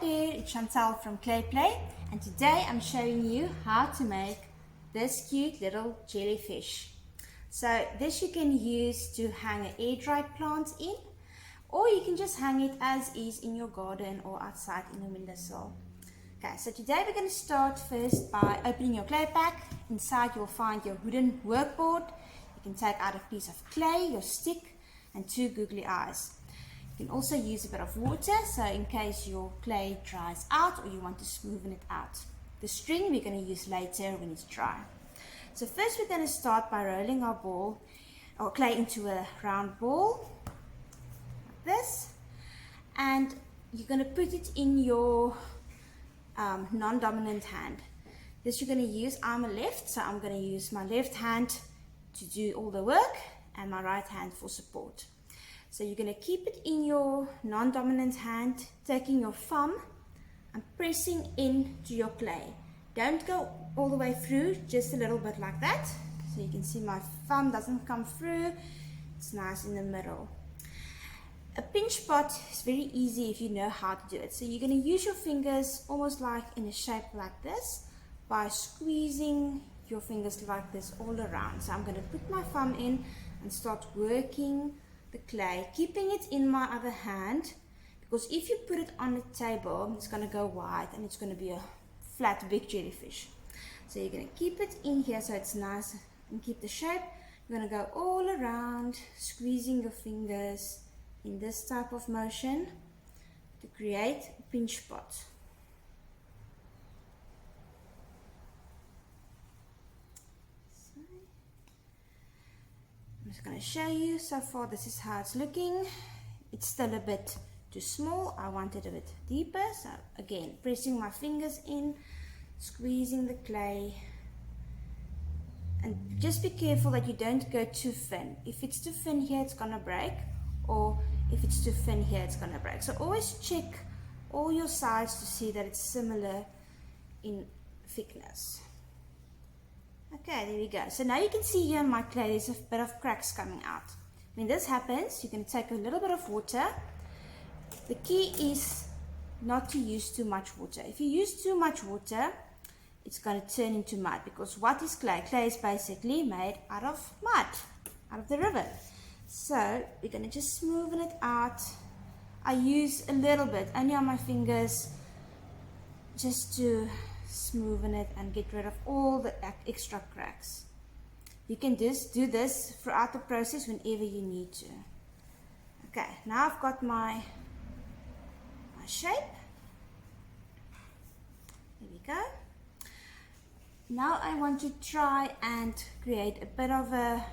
there, it's Chantal from Clay Play, and today I'm showing you how to make this cute little jellyfish. So this you can use to hang an air dry plant in, or you can just hang it as is in your garden or outside in the windowsill. Okay, so today we're going to start first by opening your clay pack. Inside you'll find your wooden workboard. You can take out a piece of clay, your stick, and 2 googly eyes. You can also use a bit of water, so in case your clay dries out or you want to smoothen it out. The string we're going to use later when it's dry. So first we're going to start by rolling our ball or clay into a round ball like this, and you're going to put it in your non-dominant hand. This you're going to use, I'm a left, so I'm going to use my left hand to do all the work and my right hand for support. So you're going to keep it in your non-dominant hand, taking your thumb and pressing into your clay. Don't go all the way through, just a little bit like that. So you can see my thumb doesn't come through, it's nice in the middle. A pinch pot is very easy if you know how to do it. So you're going to use your fingers almost like in a shape like this by squeezing your fingers like this all around. So I'm going to put my thumb in and start working the clay, keeping it in my other hand, because if you put it on the table it's going to go wide and it's going to be a flat big jellyfish. So you're going to keep it in here so it's nice and keep the shape. You're going to go all around, squeezing your fingers in this type of motion to create a pinch pot. I'm just going to show you. So far this is how it's looking. It's still a bit too small, I want it a bit deeper. So again, pressing my fingers in, squeezing the clay, and just be careful that you don't go too thin. If it's too thin here it's gonna break, or if it's too thin here it's gonna break. So always check all your sides to see that it's similar in thickness. Okay, there we go. So now you can see here in my clay there's a bit of cracks coming out. When this happens, you can take a little bit of water. The key is not to use too much water. If you use too much water, it's going to turn into mud, because what is clay? Clay is basically made out of mud, out of the river. So we're going to just smoothen it out. I use a little bit, only on my fingers, just to smoothen it and get rid of all the extra cracks. You can just do this throughout the process whenever you need to. Okay, now I've got my shape. There we go. Now I want to try and create a bit of a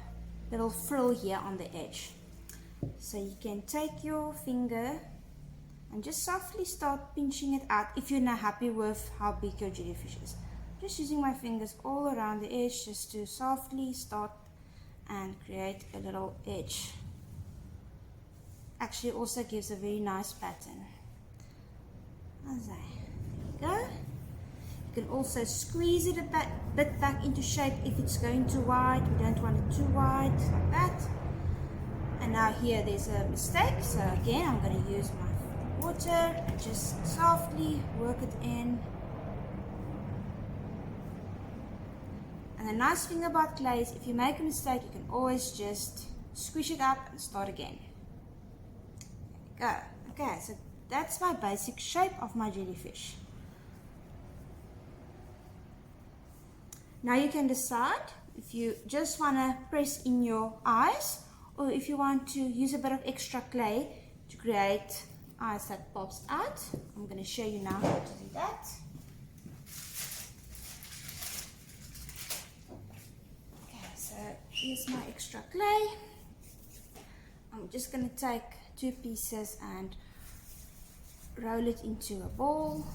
little frill here on the edge. So you can take your finger and just softly start pinching it out if you're not happy with how big your jellyfish is. Just using my fingers all around the edge just to softly start and create a little edge. Actually also gives a very nice pattern. There we go. You can also squeeze it a bit back into shape if it's going too wide. We don't want it too wide, like that. And now here there's a mistake, so again I'm going to use my water and just softly work it in. And the nice thing about clay is if you make a mistake you can always just squish it up and start again. There we go. Okay, so that's my basic shape of my jellyfish. Now you can decide if you just want to press in your eyes, or if you want to use a bit of extra clay to create eyes that pops out. I'm going to show you now how to do that. Okay, so here's my extra clay. I'm just going to take 2 pieces and roll it into a ball.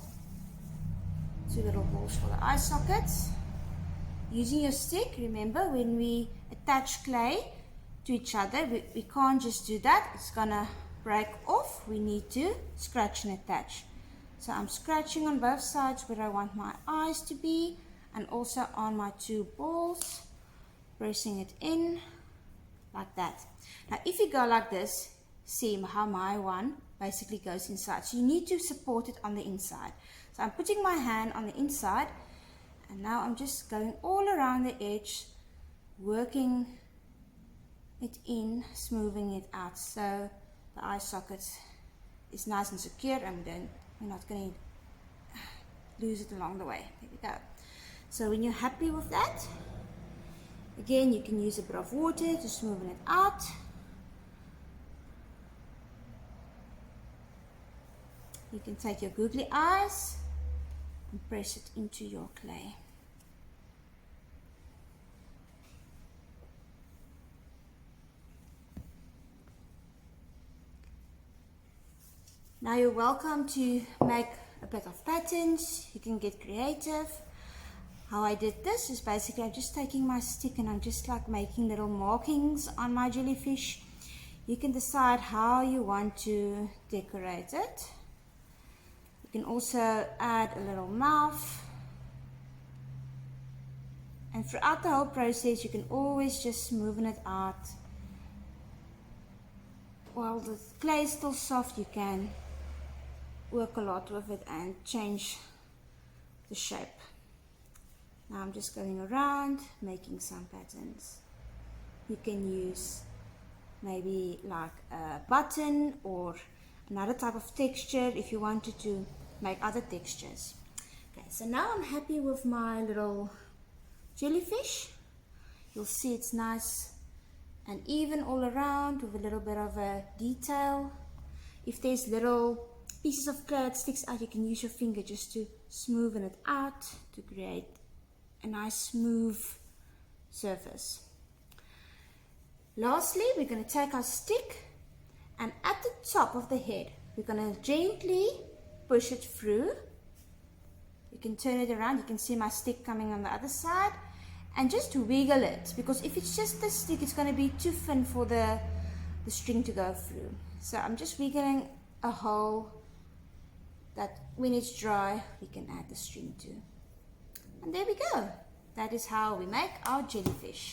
2 little balls for the eye sockets. Using your stick, remember when we attach clay to each other, we can't just do that, it's gonna break off. We need to scratch and attach. So I'm scratching on both sides where I want my eyes to be, and also on my 2 balls, pressing it in like that. Now if you go like this, see how my one basically goes inside. So you need to support it on the inside. So I'm putting my hand on the inside, and now I'm just going all around the edge, working it in, smoothing it out, so the eye socket is nice and secure, and we're not going to lose it along the way. There we go. So when you're happy with that, again, you can use a bit of water to smoothen it out. You can take your googly eyes and press it into your clay. Now you're welcome to make a bit of patterns. You can get creative. How I did this is basically I'm just taking my stick and I'm just like making little markings on my jellyfish. You can decide how you want to decorate it. You can also add a little mouth. And throughout the whole process, you can always just smoothen it out. While the clay is still soft, you can work a lot with it and change the shape. Now I'm just going around making some patterns. You can use maybe like a button or another type of texture if you wanted to make other textures. Okay, so now I'm happy with my little jellyfish. You'll see it's nice and even all around with a little bit of a detail. If there's little pieces of clay that sticks out, you can use your finger just to smoothen it out to create a nice smooth surface. Lastly, we're going to take our stick, and at the top of the head we're going to gently push it through. You can turn it around. You can see my stick coming on the other side, and just wiggle it, because if it's just the stick, it's going to be too thin for the string to go through. So I'm just wiggling a hole that when it's dry we can add the string to. And there we go. That is how we make our jellyfish.